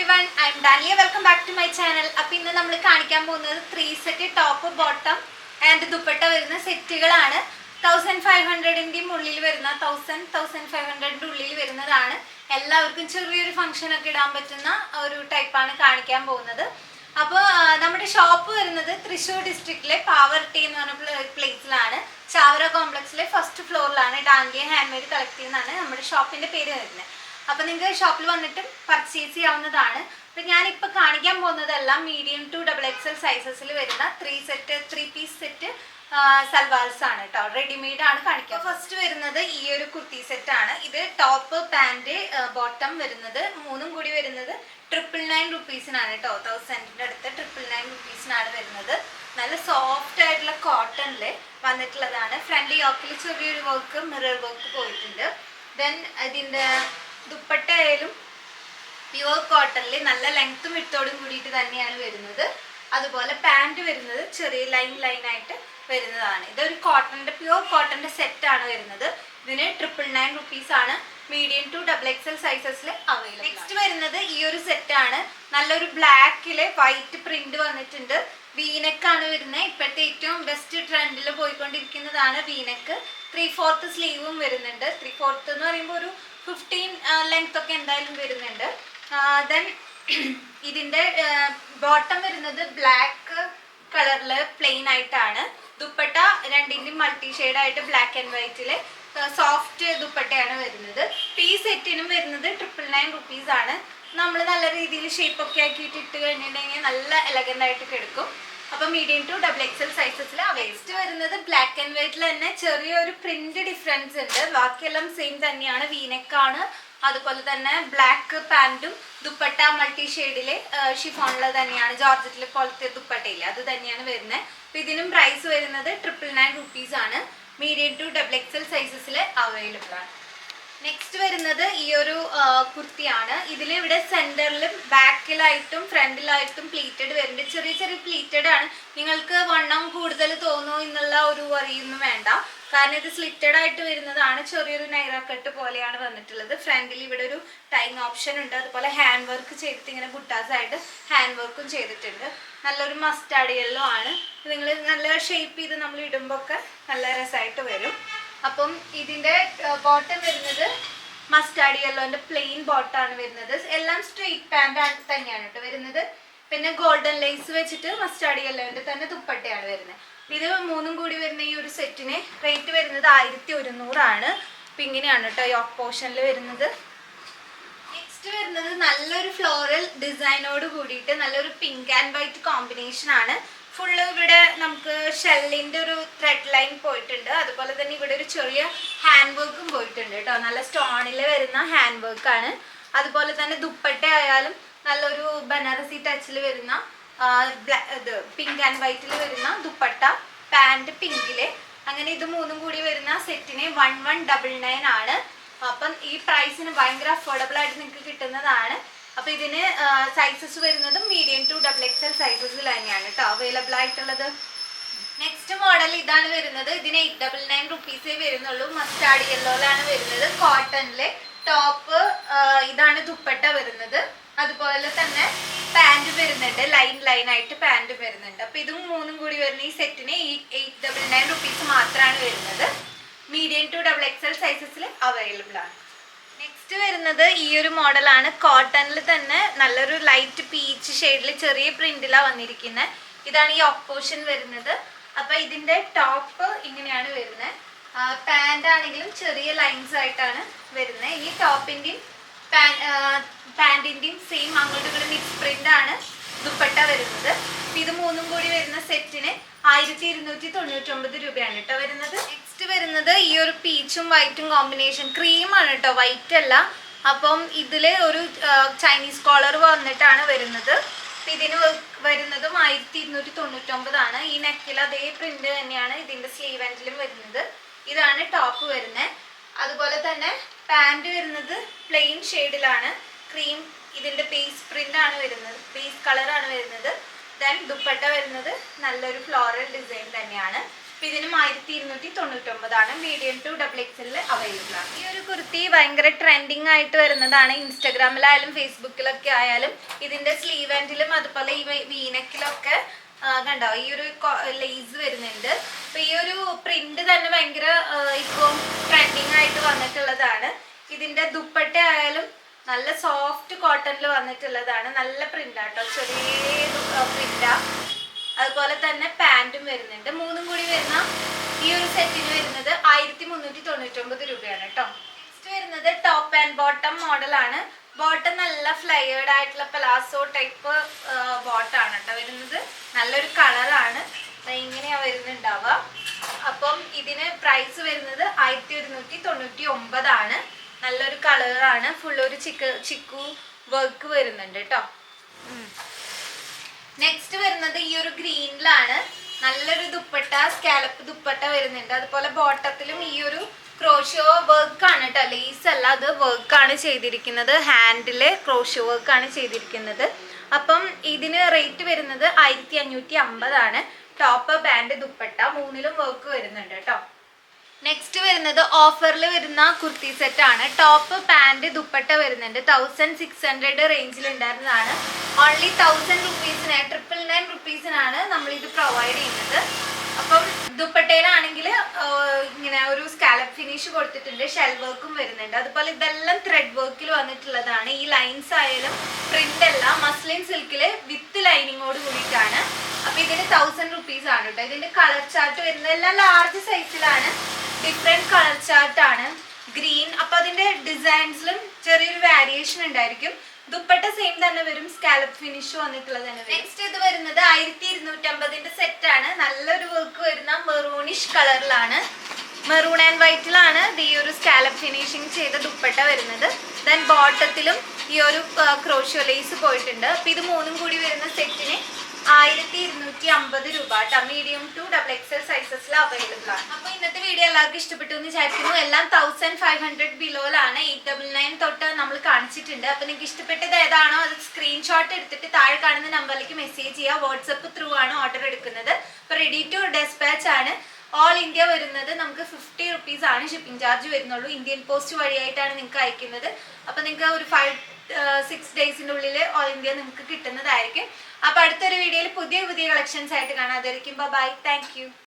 everyone, I am Dalia. Welcome back to my channel. അപ്പോൾ ഇന്ന് നമ്മൾ കാണിക്കാൻ പോകുന്നത് 3 set top bottom and dupatta വരുന്ന സെറ്റുകളാണ്. 1500ന്റെ ഉള്ളിൽ വരുന്ന 1500ന്റെ ഉള്ളിൽ വരുന്നതാണ്. എല്ലാവർക്കും ചെറിയൊരു ഫംഗ്ഷൻ ഒക്കെ ഇടാൻ പറ്റുന്ന ഒരു ടൈപ്പാണ് കാണിക്കാൻ പോകുന്നത്. അപ്പോൾ നമ്മുടെ ഷോപ്പ് വരുന്നത് തൃശ്ശൂർ ഡിസ്ട്രിക്റ്റിലെ പാവർട്ടി എന്ന് പറഞ്ഞ പ്ലേസിലാണ്. ചാവറ കോംപ്ലക്സിലെ ഫസ്റ്റ് ഫ്ലോറിലാണ്. ഡാൻലിയ ഹാൻഡ്മെയ്ഡ് കളക്ട് എന്നാണ് നമ്മുടെ ഷോപ്പിന്റെ പേര് വരുന്നത്. അപ്പോൾ നിങ്ങൾക്ക് ഷോപ്പിൽ വന്നിട്ട് പർച്ചേസ് ചെയ്യാവുന്നതാണ്. അപ്പോൾ ഞാനിപ്പോൾ കാണിക്കാൻ പോകുന്നതെല്ലാം മീഡിയം ടു XXL സൈസസിൽ വരുന്ന 3 പീസ് സെറ്റ് സൽവാർസ് ആണ് കേട്ടോ. റെഡിമെയ്ഡ് ആണ് കാണിക്കുക. ഫസ്റ്റ് വരുന്നത് ഈ ഒരു കുർത്തി സെറ്റ് ആണ്. ഇത് ടോപ്പ് പാൻറ് ബോട്ടം വരുന്നത് മൂന്നും കൂടി വരുന്നത് 999 റുപ്പീസിനാണ് കേട്ടോ. 1000ന്റെ അടുത്ത് 999 റുപ്പീസിനാണ് വരുന്നത്. നല്ല സോഫ്റ്റ് ആയിട്ടുള്ള കോട്ടണിൽ വന്നിട്ടുള്ളതാണ്. ഫ്രണ്ട് യോക്കിൽ ചെറിയൊരു വർക്ക്, മിറർ വർക്ക് പോയിട്ടുണ്ട്. ദെൻ ഇതിൻ്റെ ദുപ്പട്ട ആയാലും പ്യുവർ കോട്ടണിൽ നല്ല ലെങ്ത്തും വിട്ടോടും കൂടിയിട്ട് തന്നെയാണ് വരുന്നത്. അതുപോലെ പാൻറ് വരുന്നത് ചെറിയ ലൈൻ ആയിട്ട് വരുന്നതാണ്. ഇതൊരു കോട്ടണിന്റെ പ്യുവർ കോട്ടണിന്റെ സെറ്റ് ആണ് വരുന്നത്. ഇതിന് 999 റുപ്പീസ് ആണ്. മീഡിയം ടു XXL സൈസസിൽ അവൈലബിൾ. നെക്സ്റ്റ് വരുന്നത് ഈ ഒരു സെറ്റ് ആണ്. നല്ലൊരു ബ്ലാക്കില് വൈറ്റ് പ്രിന്റ് വന്നിട്ടുണ്ട്. വീനെക്ക് ആണ് വരുന്നത്. ഇപ്പോഴത്തെ ഏറ്റവും ബെസ്റ്റ് ട്രെൻഡിൽ പോയിക്കൊണ്ടിരിക്കുന്നതാണ് വീനെക്ക്. 3/4 സ്ലീവും വരുന്നുണ്ട്. 3/4 എന്ന് പറയുമ്പോൾ ഒരു 15 ലെങ്ത് ഒക്കെ എന്തായാലും വരുന്നുണ്ട്. ദെൻ ഇതിന്റെ ബോട്ടം വരുന്നത് ബ്ലാക്ക് കളറിൽ പ്ലെയിൻ ആയിട്ടാണ്. ദുപ്പട്ട രണ്ടിന്റെയും മൾട്ടി ഷെയ്ഡ് ആയിട്ട് ബ്ലാക്ക് ആൻഡ് വൈറ്റില് സോഫ്റ്റ് ദുപ്പട്ടയാണ് വരുന്നത്. ഈ സെറ്റിനും വരുന്നത് 999 റുപ്പീസ് ആണ്. നമ്മൾ നല്ല രീതിയിൽ ഷേപ്പ് ഒക്കെ ആക്കിയിട്ട് ഇട്ട് കഴിഞ്ഞിട്ടുണ്ടെങ്കിൽ നല്ല എലഗന്റ് ആയിട്ട് കിടക്കും. അപ്പൊ മീഡിയം ടു XXL സൈസസിൽ വേസ്റ്റ് വരുന്നത് ബ്ലാക്ക് ആൻഡ് വൈറ്റിൽ തന്നെ ചെറിയൊരു പ്രിന്റ് ഡിഫറൻസ് ഉണ്ട്. ബാക്കിയെല്ലാം സെയിം തന്നെയാണ്. വീനെക്കാണ്. അതുപോലെ തന്നെ ബ്ലാക്ക് പാൻറ്റും ദുപ്പട്ട മൾട്ടി ഷെയ്ഡില് ഷിഫോണില് തന്നെയാണ്. ജോർജറ്റിലെ പോലത്തെ ദുപ്പട്ടയില്ലേ, അത് തന്നെയാണ് വരുന്നത്. അപ്പൊ ഇതിനും പ്രൈസ് വരുന്നത് 999 റുപ്പീസ് ആണ്. മീഡിയം ടു XXL സൈസസിൽ അവൈലബിൾ ആണ്. നെക്സ്റ്റ് വരുന്നത് ഈ ഒരു കുർത്തിയാണ്. ഇതിലിവിടെ സെന്ററിലും ബാക്കിലായിട്ടും ഫ്രണ്ടിലായിട്ടും പ്ലീറ്റഡ് വരുന്നുണ്ട്. ചെറിയ പ്ലീറ്റഡ് ആണ്. നിങ്ങൾക്ക് വണ്ണം കൂടുതൽ തോന്നോ എന്നുള്ള ഒരു വറിയൊന്നും വേണ്ട. കാരണം ഇത് സ്ലിറ്റഡ് ആയിട്ട് വരുന്നതാണ്. ചെറിയൊരു നൈറ കട്ട് പോലെയാണ് വന്നിട്ടുള്ളത്. ഫ്രണ്ടിൽ ഇവിടെ ഒരു ടൈം ഓപ്ഷൻ ഉണ്ട്. അതുപോലെ ഹാൻഡ് വർക്ക് ചെയ്തിട്ട് ഇങ്ങനെ ബുട്ടാസ് ആയിട്ട് ഹാൻഡ് വർക്കും ചെയ്തിട്ടുണ്ട്. നല്ലൊരു മസ്റ്റാർഡ് യെല്ലോ ആണ്. നിങ്ങൾ നല്ല ഷേപ്പ് ചെയ്ത് നമ്മൾ ഇടുമ്പോൾ ഒക്കെ നല്ല രസമായിട്ട് വരും. അപ്പം ഇതിന്റെ ബോട്ടം വരുന്നത് മസ്റ്റാർഡ് യെല്ലോന്റെ പ്ലെയിൻ ബോട്ടാണ് വരുന്നത്. എല്ലാം സ്ട്രെയിറ്റ് പാൻറ് തന്നെയാണ് കേട്ടോ വരുന്നത്. പിന്നെ ഗോൾഡൻ ലേസ് വെച്ചിട്ട് മസ്റ്റാർഡ് യെല്ലോന്റെ തന്നെ ദുപ്പട്ടയാണ് വരുന്നത്. ഇത് മൂന്നും കൂടി വരുന്ന ഈ ഒരു സെറ്റിന് റേറ്റ് വരുന്നത് 1100 ആണ്. അപ്പം ഇങ്ങനെയാണ് കേട്ടോ യോക്ക് പോർഷനിൽ വരുന്നത്. നെക്സ്റ്റ് വരുന്നത് നല്ലൊരു ഫ്ലോറൽ ഡിസൈനോട് കൂടിയിട്ട് നല്ലൊരു പിങ്ക് ആൻഡ് വൈറ്റ് കോമ്പിനേഷൻ ആണ്. ഫുള്ള് ഇവിടെ നമുക്ക് ഷെല്ലിന്റെ ഒരു ത്രെഡ് ലൈൻ പോയിട്ടുണ്ട്. അതുപോലെ തന്നെ ഇവിടെ ഒരു ചെറിയ ഹാൻഡ് വർക്കും പോയിട്ടുണ്ട് കേട്ടോ. നല്ല സ്റ്റോണിൽ വരുന്ന ഹാൻഡ് വർക്കാണ്. അതുപോലെ തന്നെ ദുപ്പട്ട ആയാലും നല്ലൊരു ബനാറസി ടച്ചിൽ വരുന്ന ഇത് പിങ്ക് ആൻഡ് വൈറ്റിൽ വരുന്ന ദുപ്പട്ട, പാൻറ് പിങ്കില്. അങ്ങനെ ഇത് മൂന്നും കൂടി വരുന്ന സെറ്റിന് 1199 ആണ്. അപ്പം ഈ പ്രൈസിന് ഭയങ്കര അഫോർഡബിൾ ആയിട്ട് നിങ്ങൾക്ക് കിട്ടുന്നതാണ്. അപ്പൊ ഇതിന് സൈസസ് വരുന്നത് മീഡിയം ടു XXL സൈസസിൽ തന്നെയാണ് കേട്ടോ അവൈലബിൾ ആയിട്ടുള്ളത്. നെക്സ്റ്റ് മോഡൽ ഇതാണ് വരുന്നത്. ഇതിന് 899 റുപ്പീസേ വരുന്നുള്ളൂ. മസ്റ്റാർഡ് യെല്ലോയിലാണ് വരുന്നത്. കോട്ടണിലെ ടോപ്പ് ഇതാണ് ദുപ്പട്ട വരുന്നത്. അതുപോലെ തന്നെ പാൻറ് വരുന്നുണ്ട്. ലൈൻ ആയിട്ട് പാൻറ് വരുന്നുണ്ട്. അപ്പൊ ഇതും മൂന്നും കൂടി വരുന്ന ഈ സെറ്റിന് 899 റുപ്പീസ് മാത്രമാണ് വരുന്നത്. മീഡിയം ടു XXL സൈസസിൽ അവൈലബിൾ ആണ്. നെക്സ്റ്റ് വരുന്നത് ഈ ഒരു മോഡലാണ്. കോട്ടണിൽ തന്നെ നല്ലൊരു ലൈറ്റ് പീച്ച് ഷെയ്ഡിൽ ചെറിയ പ്രിന്റിലാണ് വന്നിരിക്കുന്നത്. ഇതാണ് ഈ ഓപ്പോഷൻ വരുന്നത്. അപ്പൊ ഇതിന്റെ ടോപ്പ് ഇങ്ങനെയാണ് വരുന്നത്. പാൻറ് ആണെങ്കിലും ചെറിയ ലൈൻസ് ആയിട്ടാണ് വരുന്നത്. ഈ ടോപ്പിന്റെയും പാൻറിന്റെയും സെയിം അങ്ങോട്ടും ഇങ്ങോട്ടും മിക്സ് പ്രിന്റ് ആണ് ദുപ്പട്ട വരുന്നത്. ഇത് മൂന്നും കൂടി വരുന്ന സെറ്റിന് 1299 രൂപയാണ് കേട്ടോ വരുന്നത്. നെക്സ്റ്റ് വരുന്നത് ഈ ഒരു പീച്ചും വൈറ്റും കോമ്പിനേഷൻ ക്രീമാണ് കേട്ടോ, വൈറ്റ് അല്ല. അപ്പം ഇതില് ഒരു ചൈനീസ് കോളർ വന്നിട്ടാണ് വരുന്നത്. ഇതിന് വരുന്നതും 1299 ആണ്. ഈ നെക്കിൽ അതേ പ്രിന്റ് തന്നെയാണ് ഇതിന്റെ സ്ലീവ് എൻഡിലും വരുന്നത്. ഇതാണ് ടോപ്പ് വരുന്നത്. അതുപോലെ തന്നെ പാൻറ് വരുന്നത് പ്ലെയിൻ ഷെയ്ഡിലാണ്. ക്രീം ഇതിന്റെ ബേസ് പ്രിന്റ് ആണ് വരുന്നത്, ബേസ് കളർ ആണ് വരുന്നത്. ദെൻ ദുപ്പട്ട വരുന്നത് നല്ലൊരു ഫ്ലോറൽ ഡിസൈൻ തന്നെയാണ്. ഇതിനും 1299 മീഡിയം ടു XXL അവൈലബിൾ ആണ്. ഈ ഒരു കുർത്തി ഭയങ്കര ട്രെൻഡിങ് ആയിട്ട് വരുന്നതാണ്. ഇൻസ്റ്റാഗ്രാമിലായാലും ഫേസ്ബുക്കിലൊക്കെ ആയാലും ഇതിന്റെ സ്ലീവ് എൻഡിലും അതുപോലെ ഈ വീനക്കിലൊക്കെ കണ്ടോ ഈ ഒരു ലേസ് വരുന്നുണ്ട്. അപ്പൊ ഈ ഒരു പ്രിന്റ് തന്നെ ഭയങ്കര ഇപ്പം ട്രെൻഡിങ് ആയിട്ട് വന്നിട്ടുള്ളതാണ്. ഇതിന്റെ ദുപ്പട്ട ആയാലും നല്ല സോഫ്റ്റ് കോട്ടണിൽ വന്നിട്ടുള്ളതാണ്. നല്ല പ്രിന്റ് ആട്ടോ, ചെറിയ പ്രിന്റാ. അതുപോലെ തന്നെ പാൻറ്റും വരുന്നുണ്ട്. മൂന്നും കൂടി വരുന്ന ഈ ഒരു സെറ്റിന് വരുന്നത് 1399 രൂപയാണ് കേട്ടോ. നെക്സ്റ്റ് വരുന്നത് ടോപ്പ് ആൻഡ് ബോട്ടം മോഡലാണ്. ബോട്ടം നല്ല ഫ്ലയേർഡ് ആയിട്ടുള്ള പലാസോ ടൈപ്പ് ബോട്ടാണ് കേട്ടോ വരുന്നത്. നല്ലൊരു കളറാണ്, ഇങ്ങനെയാ വരുന്നുണ്ടാവുക. അപ്പം ഇതിന് പ്രൈസ് വരുന്നത് 1199 ആണ്. നല്ലൊരു കളറാണ്, ഫുൾ ഒരു ചിക്കു വർക്ക് വരുന്നുണ്ട് കേട്ടോ. നെക്സ്റ്റ് വരുന്നത് ഈ ഒരു ഗ്രീനിലാണ്. നല്ലൊരു ദുപ്പട്ട, സ്കാലപ്പ് ദുപ്പട്ട വരുന്നുണ്ട്. അതുപോലെ ബോട്ടത്തിലും ഈ ഒരു ക്രോഷോ വർക്ക് ആണ് കേട്ടോ, ലേസ് അല്ല, അത് വർക്കാണ് ചെയ്തിരിക്കുന്നത്. ഹാൻഡില് ക്രോഷോ വർക്കാണ് ചെയ്തിരിക്കുന്നത്. അപ്പം ഇതിന് റേറ്റ് വരുന്നത് 1550 ആണ്. ടോപ്പ് ബാൻഡ് ദുപ്പട്ട മൂന്നിലും വർക്ക് വരുന്നുണ്ട് കേട്ടോ. നെക്സ്റ്റ് വരുന്നത് ഓഫറിൽ വരുന്ന കുർത്തി സെറ്റ് ആണ്. ടോപ്പ് പാൻറ് ദുപ്പട്ട വരുന്നുണ്ട്. 1600 റേഞ്ചിൽ ഉണ്ടായിരുന്നതാണ്. ഓൺലി 1000 റുപ്പീസിന് 999 റുപ്പീസിനാണ് നമ്മൾ ഇത് പ്രൊവൈഡ് ചെയ്യുന്നത്. അപ്പം ദുപ്പട്ടയിലാണെങ്കിൽ ഇങ്ങനെ ഒരു സ്കാലപ്പ് ഫിനിഷ് കൊടുത്തിട്ടുണ്ട്, ഷെൽ വർക്കും വരുന്നുണ്ട്. അതുപോലെ ഇതെല്ലാം ത്രെഡ് വർക്കിൽ വന്നിട്ടുള്ളതാണ്. ഈ ലൈൻസ് ആയാലും പ്രിന്റ് എല്ലാം മസ്ലിൻ സിൽക്കിൽ വിത്ത് ലൈനിങ്ങോട് കൂടിയിട്ടാണ്. അപ്പൊ ഇതിന് 1000 റുപ്പീസ് ആണ് കേട്ടോ. ഇതിന്റെ കളർ ചാർട്ട് വരുന്നത് എല്ലാം ലാർജ് സൈസിലാണ്. ഡിഫറെന്റ് കളർ ചാർട്ട് ആണ്. ഗ്രീൻ, അപ്പൊ അതിന്റെ ഡിസൈൻസിലും ചെറിയൊരു വേരിയേഷൻ ഉണ്ടായിരിക്കും. ദുപ്പട്ട സെയിം തന്നെ വരും, സ്കാലപ്പ് ഫിനിഷ് വന്നിട്ടുള്ളത് തന്നെ വരും. നെക്സ്റ്റ് ഇത് വരുന്നത് 1250 സെറ്റ് ആണ്. നല്ലൊരു വർക്ക് വരുന്ന മെറൂണിഷ് കളറിലാണ്, മെറൂൺ ആൻഡ് വൈറ്റിലാണ് ഈ ഒരു സ്കാലപ്പ് ഫിനിഷിങ് ചെയ്ത ദുപ്പട്ട വരുന്നത്. ദെൻ ബോട്ടത്തിലും ഈ ഒരു ക്രോഷ്യോ ലേസ് പോയിട്ടുണ്ട്. അപ്പൊ ഇത് മൂന്നും കൂടി വരുന്ന സെറ്റിന് 1250 രൂപ കേട്ടോ. മീഡിയം ടു XXL സൈസസിൽ അവൈലബിൾ ആണ്. അപ്പൊ ഇന്നത്തെ വീഡിയോ എല്ലാവർക്കും ഇഷ്ടപ്പെട്ടു എന്ന് വിചാരിക്കുന്നു. എല്ലാം 1500 ബിലോയിലാണ്. 899 തൊട്ട് നമ്മൾ കാണിച്ചിട്ടുണ്ട്. അപ്പൊ നിങ്ങൾക്ക് ഇഷ്ടപ്പെട്ടത് ഏതാണോ അത് സ്ക്രീൻഷോട്ട് എടുത്തിട്ട് താഴെ കാണുന്ന നമ്പറിലേക്ക് മെസ്സേജ് ചെയ്യുക. വാട്സപ്പ് ത്രൂ ആണ് ഓർഡർ എടുക്കുന്നത്. അപ്പൊ റെഡി ടു ഡെസ്പാച്ച് ആണ്. ഓൾ ഇന്ത്യ വരുന്നത് നമുക്ക് 50 റുപ്പീസ് ആണ് ഷിപ്പിംഗ് ചാർജ് വരുന്നുള്ളൂ. ഇന്ത്യൻ പോസ്റ്റ് വഴിയായിട്ടാണ് നിങ്ങൾക്ക് അയക്കുന്നത്. അപ്പൊ നിങ്ങൾക്ക് ഒരു 5-6 ഡേയ്സിൻ്റെ ഉള്ളിൽ ഓൾ ഇന്ത്യ നിങ്ങൾക്ക് കിട്ടുന്നതായിരിക്കും. അപ്പൊ അടുത്തൊരു വീഡിയോയിൽ പുതിയ കളക്ഷൻസ് ആയിട്ട് കാണാം. അതായിരിക്കും. Bye, thank U.